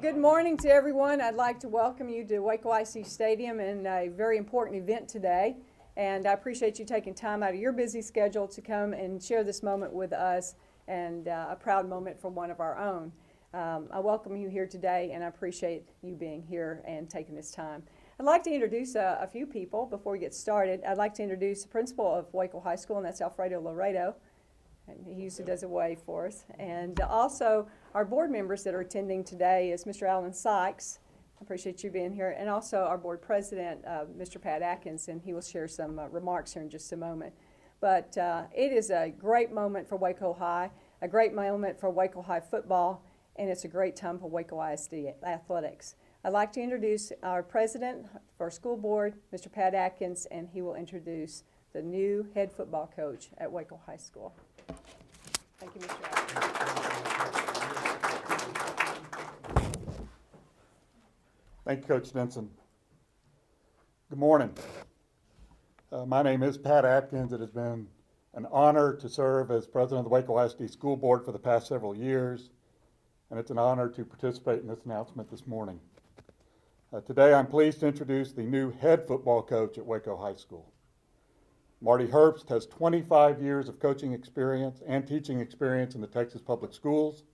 Good morning to everyone. I'd like to welcome you to Waco IC Stadium and a very important event today. And I appreciate you taking time out of your busy schedule to come and share this moment with us, and a proud moment for one of our own. I welcome you here today, and I appreciate you being here and taking this time. I'd like to introduce a few people before we get started. I'd like to introduce the principal of Waco High School, and that's Alfredo Laredo. And he usually does a wave for us. And also our board members that are attending today is Mr. Alan Sykes. I appreciate you being here. And also our board president, Mr. Pat Atkins, and he will share some remarks here in just a moment. But it is a great moment for Waco High, a great moment for Waco High football, and it's a great time for Waco ISD athletics. I'd like to introduce our president for our school board, Mr. Pat Atkins, and he will introduce the new head football coach at Waco High School. Thank you, Mr. Atkins. Thank you, Coach Stinson. Good morning. My name is Pat Atkins. It has been an honor to serve as president of the Waco ISD School Board for the past several years, and it's an honor to participate in this announcement this morning. Today, I'm pleased to introduce the new head football coach at Waco High School. Marty Herbst has 25 years of coaching experience and teaching experience in the Texas public schools.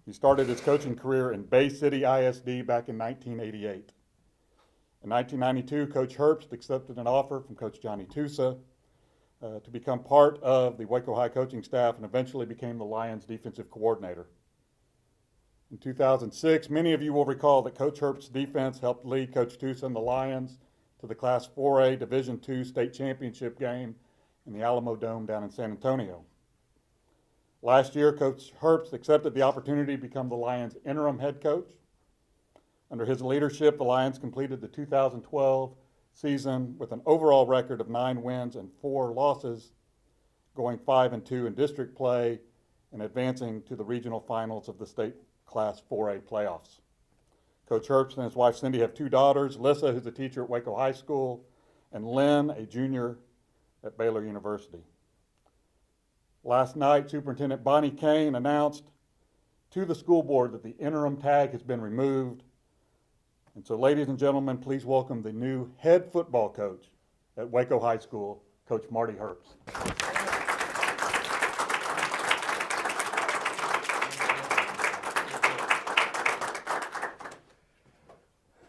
He started his coaching career in Bay City ISD back in 1988. In 1992, Coach Herbst accepted an offer from Coach Johnny Tusa to become part of the Waco High coaching staff and eventually became the Lions defensive coordinator. In 2006, many of you will recall that Coach Herbst's defense helped lead Coach Tusa and the Lions to the Class 4A Division II state championship game in the Alamo Dome down in San Antonio. Last year, Coach Herbst accepted the opportunity to become the Lions interim head coach. Under his leadership, the Lions completed the 2012 season with an overall record of 9 wins and 4 losses, going 5-2 in district play and advancing to the regional finals of the state Class 4A playoffs. Coach Herbst and his wife Cindy have 2 daughters, Lissa, who's a teacher at Waco High School, and Lynn, a junior at Baylor University. Last night, Superintendent Bonnie Kane announced to the school board that the interim tag has been removed. And so, ladies and gentlemen, please welcome the new head football coach at Waco High School, Coach Marty Herbst.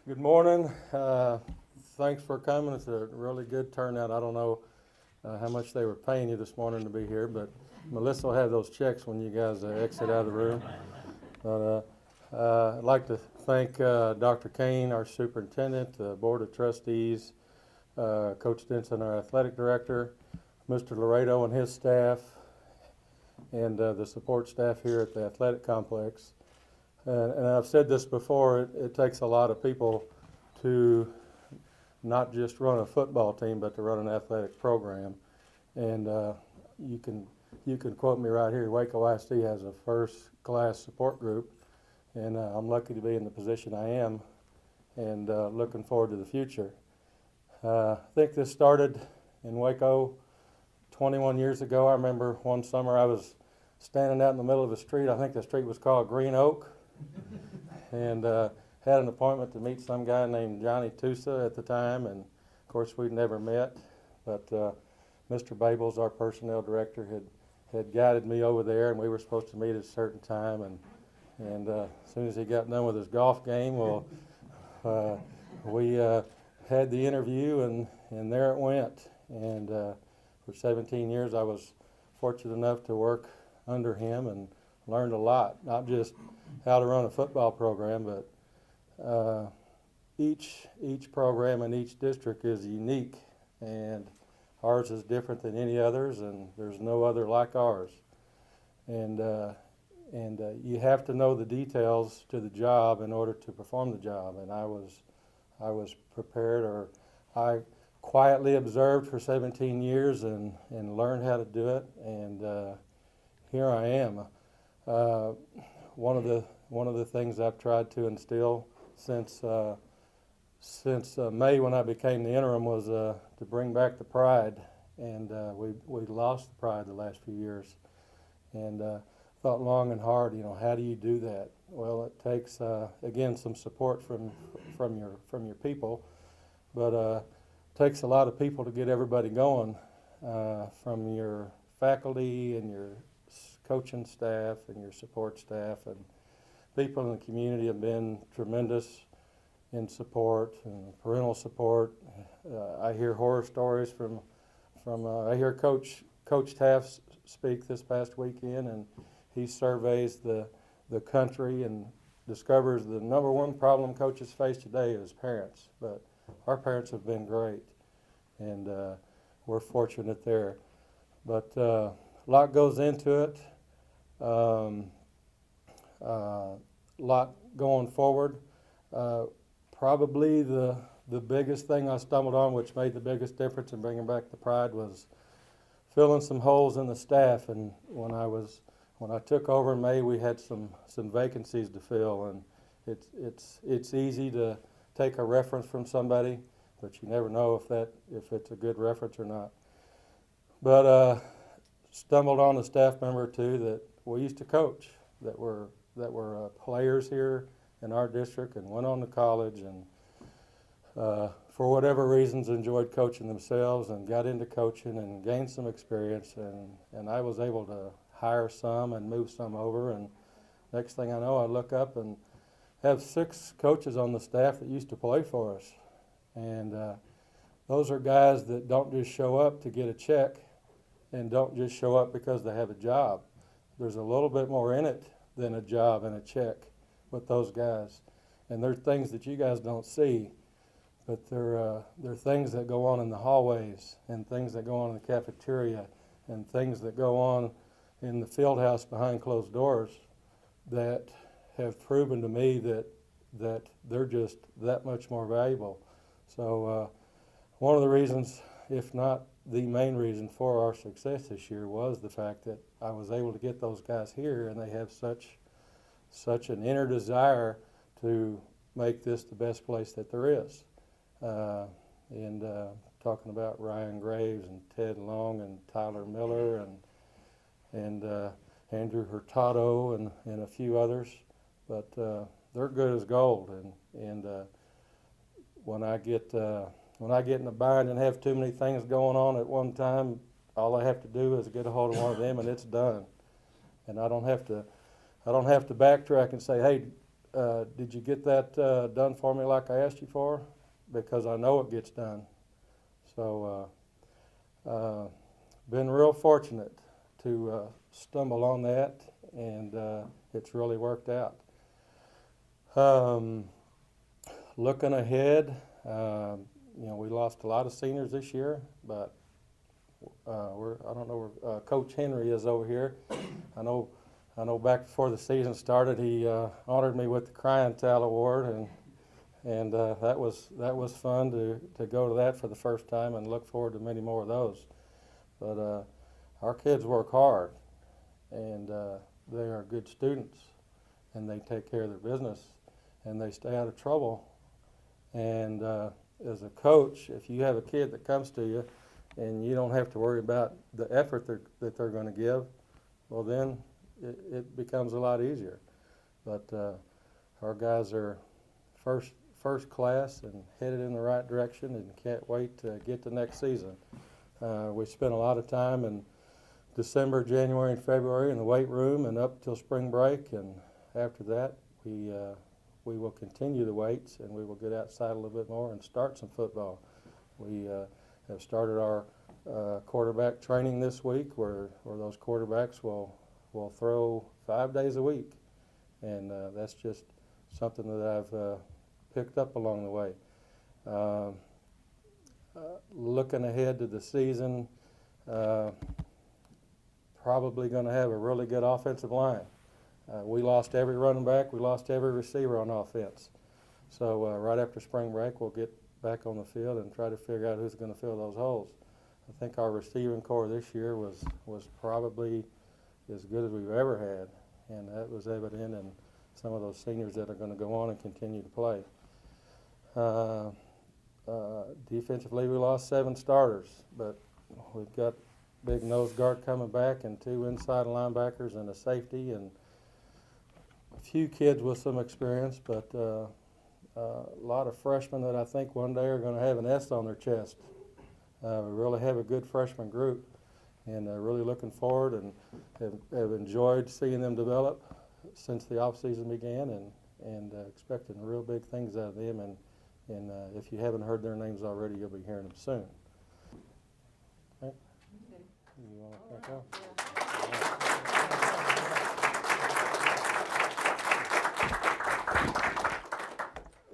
Good morning. Thanks for coming. It's a really good turnout. I don't know how much they were paying you this morning to be here, but Melissa will have those checks when you guys exit out of the room. But I'd like to thank Dr. Kane, our superintendent, the board of trustees, Coach Stinson, our athletic director, Mr. Laredo and his staff, and the support staff here at the athletic complex. And I've said this before, it takes a lot of people to not just run a football team, but to run an athletic program. And you can quote me right here, Waco ISD has a first-class support group, and I'm lucky to be in the position I am, and looking forward to the future. I think this started in Waco 21 years ago. I remember one summer I was standing out in the middle of a street. I think the street was called Green Oak. And had an appointment to meet some guy named Johnny Tusa at the time, and of course we'd never met, but Mr. Babels, our personnel director, had guided me over there, and we were supposed to meet at a certain time, and as soon as he got done with his golf game, well, we had the interview, and there it went. And for 17 years I was fortunate enough to work under him and learned a lot, not just how to run a football program, but each program in each district is unique, and ours is different than any others, and there's no other like ours. And you have to know the details to the job in order to perform the job. And I was prepared, or I quietly observed for 17 years and learned how to do it, and here I am. One of the things I've tried to instill since May, when I became the interim, was to bring back the pride, and we lost the pride the last few years. And thought long and hard, how do you do that? Well, it takes, again, some support from your people, but takes a lot of people to get everybody going, from your faculty and your coaching staff and your support staff, and people in the community have been tremendous in support and parental support. I hear horror stories from I hear Coach Taft speak this past weekend, and he surveys the country and discovers the number one problem coaches face today is parents. But our parents have been great, and we're fortunate there. But a lot goes into it. Lot going forward. Probably the biggest thing I stumbled on, which made the biggest difference in bringing back the pride, was filling some holes in the staff. And when I took over in May, we had some vacancies to fill, and it's easy to take a reference from somebody, but you never know if it's a good reference or not. But stumbled on a staff member or two that we used to coach, that were players here in our district and went on to college, and for whatever reasons enjoyed coaching themselves and got into coaching and gained some experience, and I was able to hire some and move some over, and next thing I know, I look up and have 6 coaches on the staff that used to play for us. And those are guys that don't just show up to get a check and don't just show up because they have a job. There's a little bit more in it than a job and a check with those guys. And there are things that you guys don't see, but there are things that go on in the hallways, and things that go on in the cafeteria, and things that go on in the field house behind closed doors that have proven to me that they're just that much more valuable. So one of the reasons, if not the main reason for our success this year, was the fact that I was able to get those guys here, and they have such an inner desire to make this the best place that there is. And talking about Ryan Graves and Ted Long and Tyler Miller and Andrew Hurtado and a few others, but they're good as gold. And when I get in a bind and have too many things going on at one time, all I have to do is get a hold of one of them, and it's done. And I don't have to backtrack and say, hey, did you get that done for me like I asked you for? Because I know it gets done. So been real fortunate to stumble on that, and it's really worked out. Looking ahead, we lost a lot of seniors this year, but I don't know where Coach Henry is over here. I know back before the season started, he honored me with the Crying Towel Award, and that was fun to go to that for the first time, and look forward to many more of those. But our kids work hard, and they are good students, and they take care of their business, and they stay out of trouble. And as a coach, if you have a kid that comes to you and you don't have to worry about the effort that they're going to give, well, then it becomes a lot easier. But our guys are first class and headed in the right direction, and can't wait to get to next season. We spent a lot of time in December, January, and February in the weight room and up till spring break, and after that we will continue the weights, and we will get outside a little bit more and start some football. We have started our quarterback training this week, where those quarterbacks will throw 5 days a week, and that's just something that I've picked up along the way. Looking ahead to the season, probably going to have a really good offensive line. We lost every running back, we lost every receiver on offense. So right after spring break, we'll get back on the field and try to figure out who's going to fill those holes. I think our receiving core this year was probably as good as we've ever had, and that was evident in some of those seniors that are going to go on and continue to play. Defensively, we lost 7 starters, but we've got big nose guard coming back and 2 inside linebackers and a safety and a few kids with some experience, but a lot of freshmen that I think one day are going to have an S on their chest. We really have a good freshman group, and really looking forward and have enjoyed seeing them develop since the off-season began, and expecting real big things out of them. And if you haven't heard their names already, you'll be hearing them soon. Okay. You want to kick off?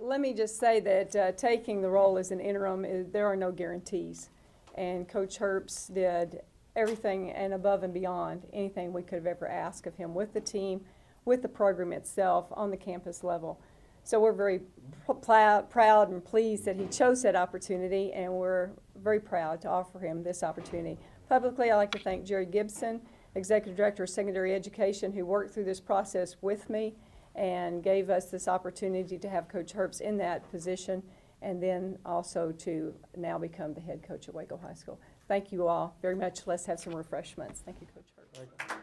Let me just say that taking the role as an interim, there are no guarantees. And Coach Herbst did everything and above and beyond anything we could have ever asked of him with the team, with the program itself, on the campus level. So we're very proud and pleased that he chose that opportunity, and we're very proud to offer him this opportunity. Publicly, I'd like to thank Jerry Gibson, Executive Director of Secondary Education, who worked through this process with me and gave us this opportunity to have Coach Herbst in that position, and then also to now become the head coach at Waco High School. Thank you all very much. Let's have some refreshments. Thank you, Coach Herbst.